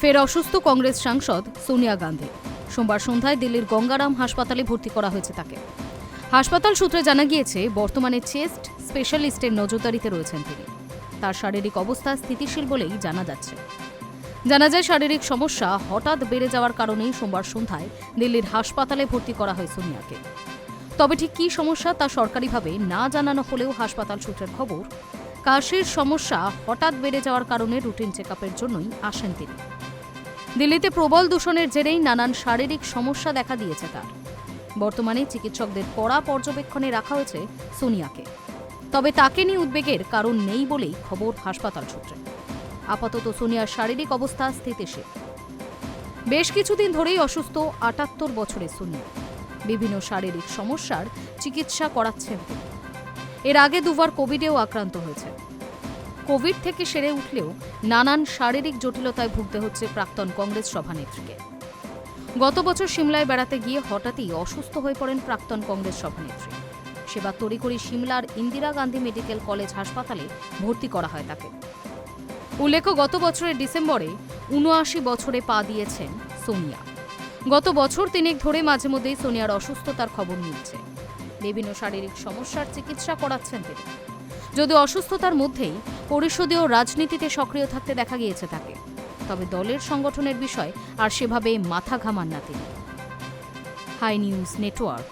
ফের অসুস্থ কংগ্রেস সাংসদ সোনিয়া গান্ধী। সোমবার সন্ধ্যায় দিল্লির গঙ্গারাম হাসপাতালে ভর্তি করা হয়েছে তাকে। হাসপাতাল সূত্রে জানা গিয়েছে, বর্তমানে চেস্ট স্পেশালিস্টের নজরদারিতে রয়েছেন তিনি। তার শারীরিক অবস্থা স্থিতিশীল বলেই জানা যাচ্ছে। জানা যায়, শারীরিক সমস্যা হঠাৎ বেড়ে যাওয়ার কারণেই সোমবার সন্ধ্যায় দিল্লির হাসপাতালে ভর্তি করা হয় সোনিয়াকে। তবে ঠিক কী সমস্যা তা সরকারিভাবে না জানানো হলেও হাসপাতাল সূত্রের খবর, কাশির সমস্যা হঠাৎ বেড়ে যাওয়ার কারণে রুটিন চেকআপের জন্যই আসেন তিনি। দিল্লিতে প্রবল দূষণের জেরেই নানান শারীরিক সমস্যা দেখা দিয়েছে তার। বর্তমানে চিকিৎসকদের কড়া পর্যবেক্ষণে রাখা হয়েছে সোনিয়াকে। তবে তাকে নিয়ে উদ্বেগের কারণ নেই বলেই খবর হাসপাতাল সূত্রে। আপাতত সোনিয়ার শারীরিক অবস্থা স্থিতিশীল। বেশ কিছুদিন ধরেই অসুস্থ ৭৮ বছরের সোনিয়া। বিভিন্ন শারীরিক সমস্যার চিকিৎসা করাচ্ছেন তিনি। এর আগে দুবার কোভিডেও আক্রান্ত হয়েছে। কোভিড থেকে সেরে উঠলেও নানান শারীরিক জটিলতায় ভুগতে হচ্ছে প্রাক্তন কংগ্রেস সভানেত্রীকে। গত বছর সিমলায় বেড়াতে গিয়ে হঠাৎই অসুস্থ হয়ে পড়েন প্রাক্তন কংগ্রেস সভানেত্রী। সেবা তড়িঘড়ি সিমলার ইন্দিরা গান্ধী মেডিকেল কলেজ হাসপাতালে ভর্তি করা হয় তাকে। উল্লেখ্য, গত বছরের ডিসেম্বরে ৭৯ বছরে পা দিয়েছেন সোনিয়া। গত বছর তিনেক ধরে মাঝে মধ্যেই সোনিয়ার অসুস্থতার খবর মিলছে। বিভিন্ন শারীরিক সমস্যার চিকিৎসা করাচ্ছেন তিনি। যদিও অসুস্থতার মধ্যেই পরিষদীয় রাজনীতিতে সক্রিয় থাকতে দেখা গিয়েছে তাকে, তবে দলের সংগঠনের বিষয় আর সেভাবে মাথা ঘামান না তিনি। Hi news network.